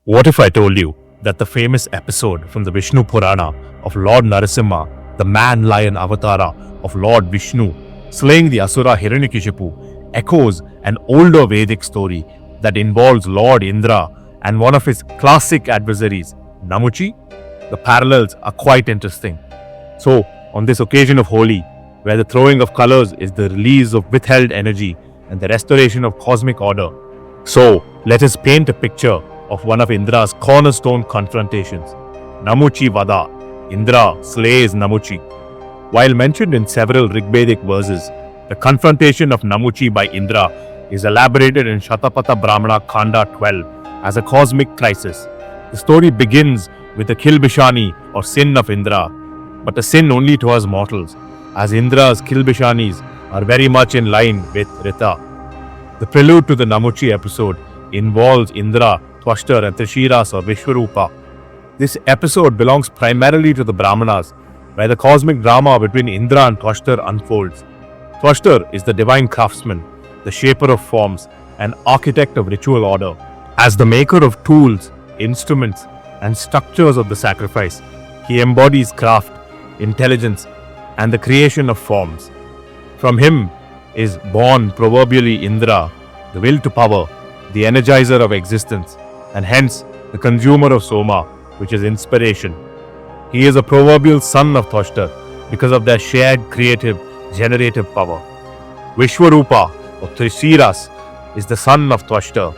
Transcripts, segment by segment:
What if I told you that the famous episode from the Vishnu Purāṇa of Lord Narasimha, the man-lion avatara of Lord Vishnu, slaying the Asura Hiraṇyakaśipu, echoes an older Vedic story that involves Lord Indra and one of his classic adversaries, Namuci? The parallels are quite interesting. So, on this occasion of Holi, where the throwing of colors is the release of withheld energy and the restoration of cosmic order, so let us paint a picture of one of Indra's cornerstone confrontations, Namuci-Vadha. Indra slays Namuci. While mentioned in several Rigvedic verses, the confrontation of Namuci by Indra is elaborated in Śatapatha Brahmana Kāṇḍa XII as a cosmic crisis. The story begins with the Kilbishani or sin of Indra, but a sin only to us mortals, as Indra's Kilbishanis are very much in line with Rita. The prelude to the Namuci episode involves Indra, Twashtar and Triśiras or Vishwarupa. This episode belongs primarily to the Brahmanas, where the cosmic drama between Indra and Twashtar unfolds. Twashtar is the divine craftsman, the shaper of forms, and architect of ritual order. As the maker of tools, instruments, and structures of the sacrifice, he embodies craft, intelligence, and the creation of forms. From him is born proverbially Indra, the will to power, the energizer of existence, and hence the consumer of Soma, which is inspiration. He is a proverbial son of Twashtar because of their shared creative, generative power. Vishwarupa or Triśiras is the son of Twashtar,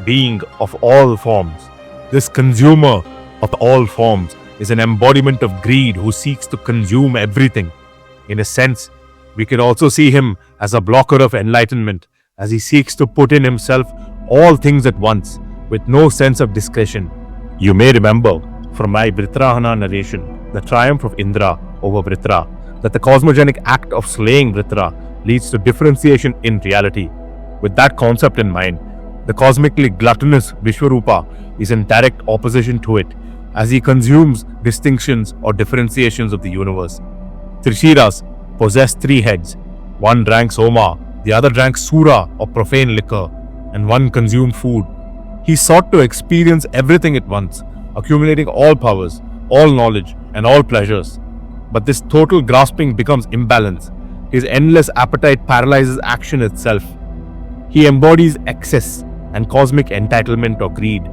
being of all forms. This consumer of all forms is an embodiment of greed who seeks to consume everything. In a sense, we can also see him as a blocker of enlightenment, as he seeks to put in himself all things at once, with no sense of discretion. You may remember from my Vritrahana narration, the triumph of Indra over Vritra, that the cosmogenic act of slaying Vritra leads to differentiation in reality. With that concept in mind, the cosmically gluttonous Vishwarupa is in direct opposition to it, as he consumes distinctions or differentiations of the universe. Triśiras possessed 3 heads. One drank Soma, the other drank Sura or profane liquor, and one consumed food. He sought to experience everything at once, accumulating all powers, all knowledge, and all pleasures. But this total grasping becomes imbalance. His endless appetite paralyzes action itself. He embodies excess and cosmic entitlement or greed.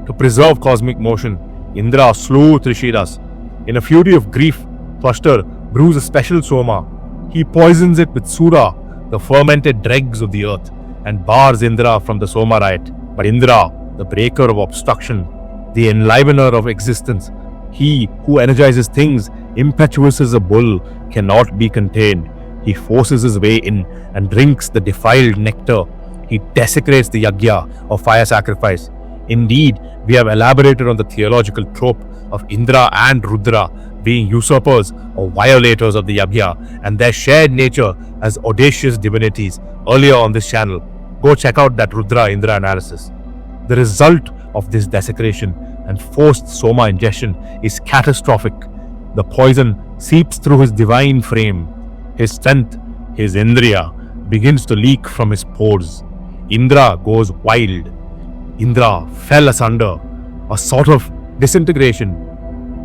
To preserve cosmic motion, Indra slew Triśiras. In a fury of grief, Twashtar brews a special Soma. He poisons it with Sura, the fermented dregs of the earth, and bars Indra from the Soma riot. But Indra, the breaker of obstruction, the enlivener of existence, he who energizes things, impetuous as a bull, cannot be contained. He forces his way in and drinks the defiled nectar. He desecrates the yajna or fire sacrifice. Indeed, we have elaborated on the theological trope of Indra and Rudra being usurpers or violators of the yajna and their shared nature as audacious divinities earlier on this channel. Go check out that Rudra-Indra analysis. The result of this desecration and forced Soma ingestion is catastrophic. The poison seeps through his divine frame. His strength, his Indriya, begins to leak from his pores. Indra goes wild. Indra fell asunder, a sort of disintegration,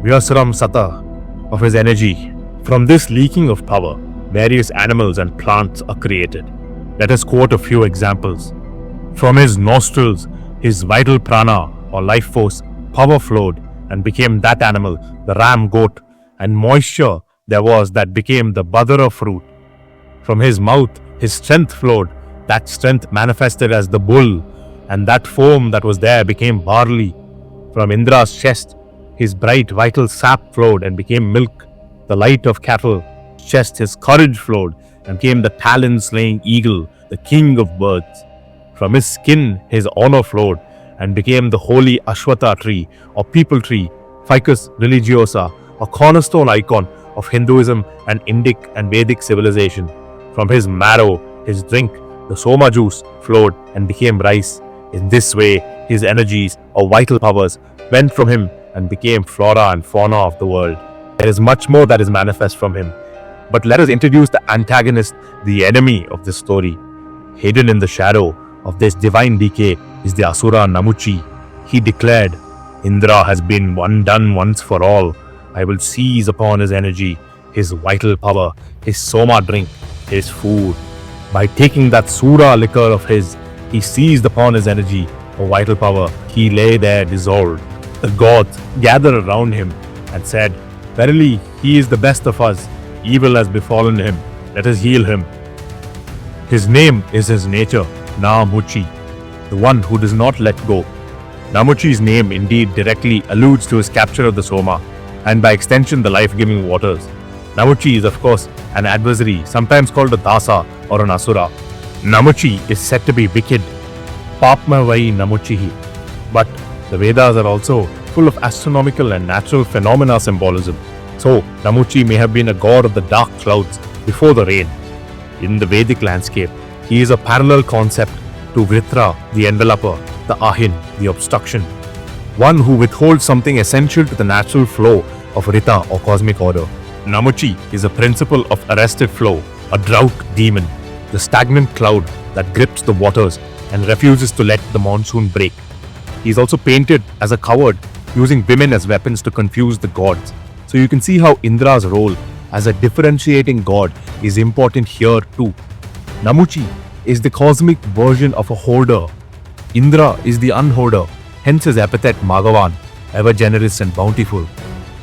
Vyasram Sata, of his energy. From this leaking of power, various animals and plants are created. Let us quote a few examples. From his nostrils, his vital prana or life force, power flowed and became that animal, the ram goat, and moisture there was that became the badara fruit. From his mouth, his strength flowed, that strength manifested as the bull, and that foam that was there became barley. From Indra's chest, his bright vital sap flowed and became milk, the light of cattle. Chest, his courage flowed and became the talon-slaying eagle, the king of birds. From his skin, his honor flowed and became the holy Ashwatha tree or people tree, Ficus religiosa, a cornerstone icon of Hinduism and Indic and Vedic civilization. From his marrow, his drink, the Soma juice, flowed and became rice. In this way, his energies or vital powers went from him and became flora and fauna of the world. There is much more that is manifest from him. But let us introduce the antagonist, the enemy of this story. Hidden in the shadow of this divine decay is the Asura Namuci. He declared, Indra has been undone once for all. I will seize upon his energy, his vital power, his soma drink, his food. By taking that Sura liquor of his, he seized upon his energy, or vital power. He lay there dissolved. The gods gathered around him and said, "Verily, he is the best of us. Evil has befallen him. Let us heal him." His name is his nature, Namuci, the one who does not let go. Namuci's name indeed directly alludes to his capture of the Soma, and by extension the life-giving waters. Namuci is of course an adversary, sometimes called a dasa or an asura. Namuci is said to be wicked, Papmavai Namucihi. But the Vedas are also full of astronomical and natural phenomena symbolism. So Namuci may have been a god of the dark clouds before the rain. In the Vedic landscape, he is a parallel concept to Vritra, the enveloper, the Ahin, the obstruction, one who withholds something essential to the natural flow of Rita or cosmic order. Namuci is a principle of arrested flow, a drought demon, the stagnant cloud that grips the waters and refuses to let the monsoon break. He is also painted as a coward, using women as weapons to confuse the gods. So you can see how Indra's role as a differentiating god is important here too. Namuci is the cosmic version of a hoarder. Indra is the unhoarder, hence his epithet Magavan, ever generous and bountiful.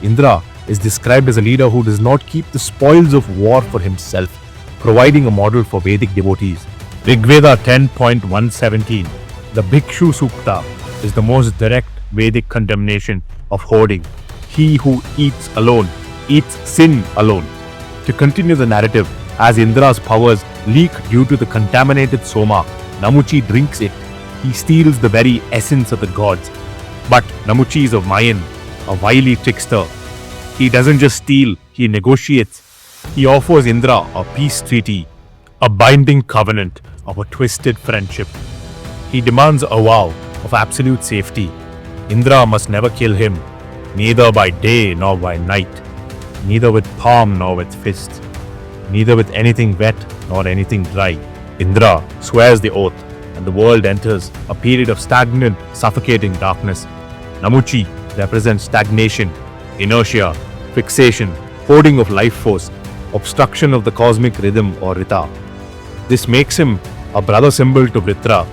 Indra is described as a leader who does not keep the spoils of war for himself, providing a model for Vedic devotees. Rigveda 10.117, the Bhikshu Sukta, is the most direct Vedic condemnation of hoarding. He who eats alone, eats sin alone. To continue the narrative, as Indra's powers leak due to the contaminated Soma, Namuci drinks it. He steals the very essence of the gods. But Namuci is a Mayan, a wily trickster. He doesn't just steal, he negotiates. He offers Indra a peace treaty, a binding covenant of a twisted friendship. He demands a vow of absolute safety. Indra must never kill him, neither by day nor by night, neither with palm nor with fist, neither with anything wet nor anything dry. Indra swears the oath, and the world enters a period of stagnant, suffocating darkness. Namuci represents stagnation, inertia, fixation, hoarding of life force, obstruction of the cosmic rhythm or Rita. This makes him a brother symbol to Vritra,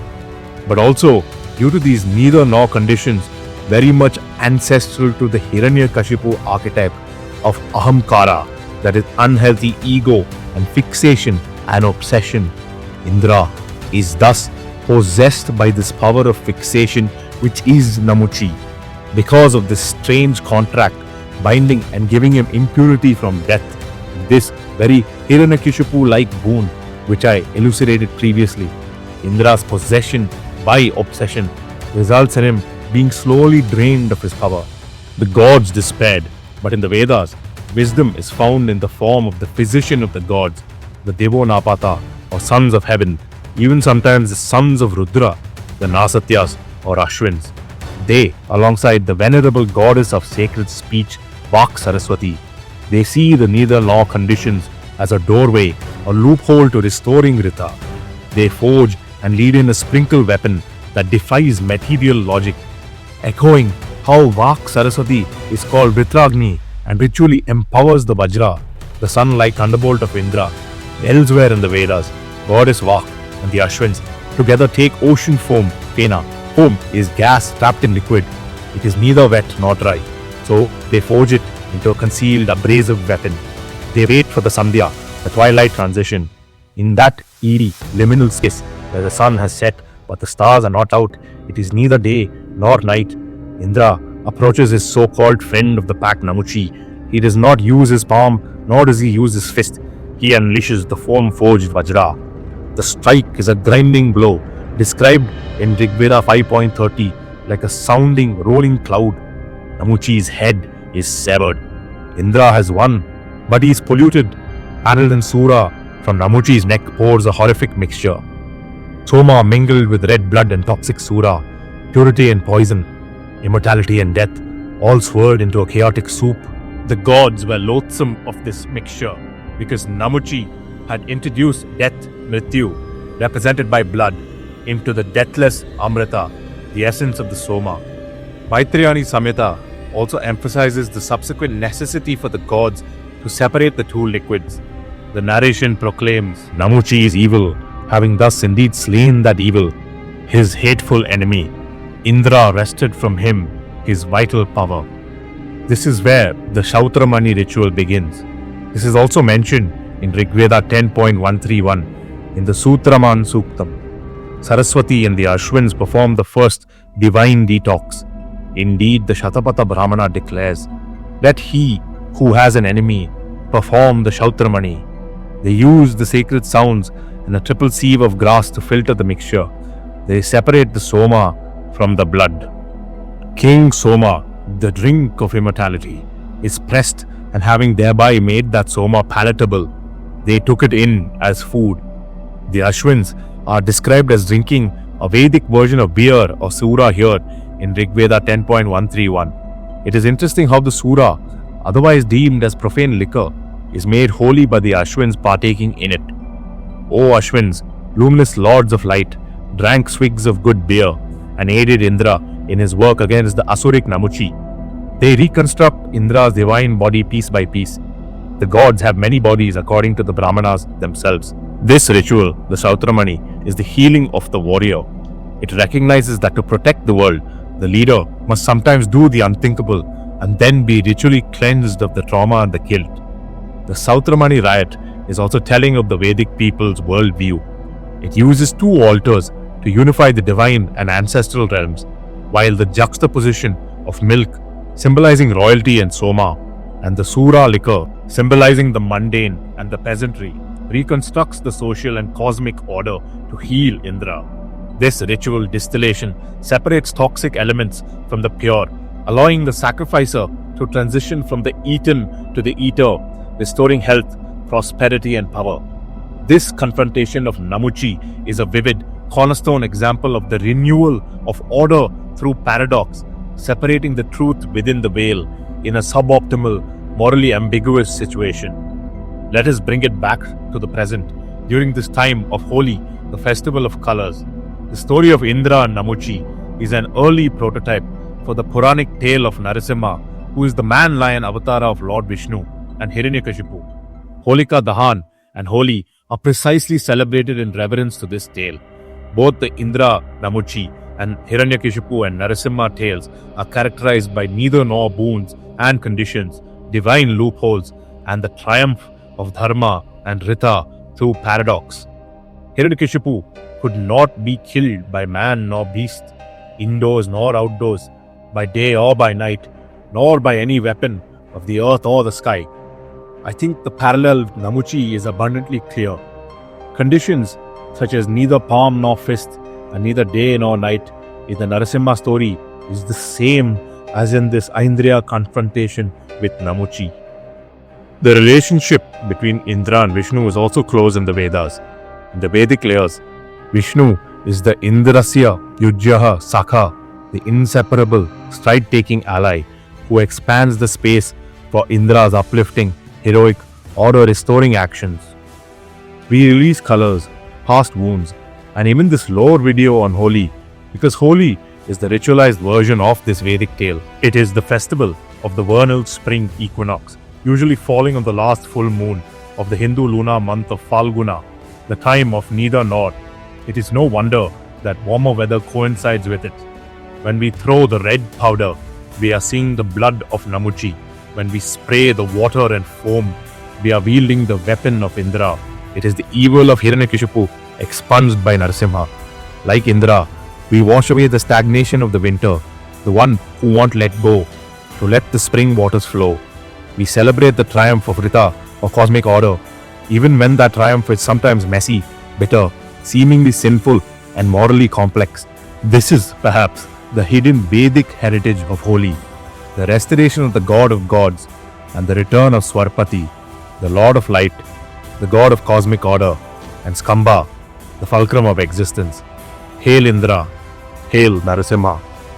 but also, due to these neither nor conditions, very much ancestral to the Hiranyakashipu archetype of ahamkara, that is unhealthy ego and fixation and obsession. Indra is thus possessed by this power of fixation, which is Namuci, because of this strange contract binding and giving him impurity from death. This very Hiranyakashipu-like boon, which I elucidated previously. Indra's possession by obsession results in him being slowly drained of his power. The gods despaired, but in the Vedas, wisdom is found in the form of the physician of the gods, the Devonapata, or sons of heaven, even sometimes the sons of Rudra, the Nasatyas or Asvins. They, alongside the venerable goddess of sacred speech, Vak-Sarasvati, they see the neither law conditions as a doorway or loophole to restoring Rita. They forge and lead in a sprinkle weapon that defies material logic, echoing how Vak-Sarasvati is called Vritragni and ritually empowers the Vajra, the sun-like thunderbolt of Indra. Elsewhere in the Vedas, goddess Vak and the Asvins together take ocean foam, Fena. Foam is gas trapped in liquid. It is neither wet nor dry. So they forge it into a concealed abrasive weapon. They wait for the Sandhya, the twilight transition. In that eerie liminal space where the sun has set but the stars are not out, it is neither day nor night. Indra approaches his so-called friend of the pack, Namuci. He does not use his palm, nor does he use his fist. He unleashes the foam-forged Vajra. The strike is a grinding blow, described in Rigveda 5.30 like a sounding, rolling cloud. Namuci's head is severed. Indra has won, but he is polluted. Addled and Sura from Namuci's neck pours a horrific mixture. Soma mingled with red blood and toxic Sura, purity and poison, immortality and death, all swirled into a chaotic soup. The gods were loathsome of this mixture because Namuci had introduced death, Mrityu, represented by blood, into the deathless Amrita, the essence of the Soma. Maitrayani Samhita also emphasizes the subsequent necessity for the gods to separate the two liquids. The narration proclaims, Namuci is evil, having thus indeed slain that evil, his hateful enemy. Indra wrested from him his vital power. This is where the Śatapatha ritual begins. This is also mentioned in Rigveda 10.131 in the Sutraman Suktam. Saraswati and the Asvins perform the first divine detox. Indeed, the Śatapatha Brahmana declares, let he who has an enemy perform the Śatapatha. They use the sacred sounds and a triple sieve of grass to filter the mixture. They separate the soma from the blood. King Soma, the drink of immortality, is pressed, and having thereby made that soma palatable, they took it in as food. The Asvins are described as drinking a Vedic version of beer or sura here in Rigveda 10.131. It is interesting how the sura, otherwise deemed as profane liquor, is made holy by the Asvins partaking in it. O Asvins, luminous lords of light, drank swigs of good beer and aided Indra in his work against the Asuric Namuci. They reconstruct Indra's divine body piece by piece. The gods have many bodies according to the Brahmanas themselves. This ritual, the Śatapatha, is the healing of the warrior. It recognizes that to protect the world, the leader must sometimes do the unthinkable and then be ritually cleansed of the trauma and the guilt. The Śatapatha riot is also telling of the Vedic people's worldview. It uses two altars to unify the divine and ancestral realms, while the juxtaposition of milk, symbolizing royalty and soma, and the sura liquor, symbolizing the mundane and the peasantry, reconstructs the social and cosmic order to heal Indra. This ritual distillation separates toxic elements from the pure, allowing the sacrificer to transition from the eaten to the eater, restoring health, prosperity, and power. This confrontation of Namuci is a vivid, cornerstone example of the renewal of order through paradox, separating the truth within the veil in a suboptimal, morally ambiguous situation. Let us bring it back to the present during this time of Holi, the festival of colors. The story of Indra and Namuci is an early prototype for the Purāṇic tale of Narasimha, who is the man-lion avatar of Lord Vishnu and Hiranyakashipu. Holika Dahan and Holi are precisely celebrated in reverence to this tale. Both the Indra, Namuci, and Hiranyakashipu and Narasimha tales are characterized by neither nor boons and conditions, divine loopholes, and the triumph of Dharma and Rita through paradox. Hiranyakashipu could not be killed by man nor beast, indoors nor outdoors, by day or by night, nor by any weapon of the earth or the sky. I think the parallel with Namuci is abundantly clear. Conditions such as neither palm nor fist and neither day nor night in the Narasimha story is the same as in this Indriya confrontation with Namuci. The relationship between Indra and Vishnu is also close in the Vedas. In the Vedic layers, Vishnu is the Indrasya Yujyaha Sakha, the inseparable, stride-taking ally who expands the space for Indra's uplifting, heroic, order-restoring actions. We release colors, past wounds, and even this lore video on Holi, because Holi is the ritualized version of this Vedic tale. It is the festival of the vernal spring equinox, usually falling on the last full moon of the Hindu lunar month of Falguna, the time of neither nor. It is no wonder that warmer weather coincides with it. When we throw the red powder, we are seeing the blood of Namuci. When we spray the water and foam, we are wielding the weapon of Indra. It is the evil of Hiranyakashipu expunged by Narasimha. Like Indra, we wash away the stagnation of the winter, the one who won't let go, to let the spring waters flow. We celebrate the triumph of Rita, or cosmic order, even when that triumph is sometimes messy, bitter, seemingly sinful, and morally complex. This is, perhaps, the hidden Vedic heritage of Holi, the restoration of the god of gods, and the return of Swarpati, the lord of light, the god of cosmic order, and Skamba, the fulcrum of existence. Hail Indra, hail Narasimha.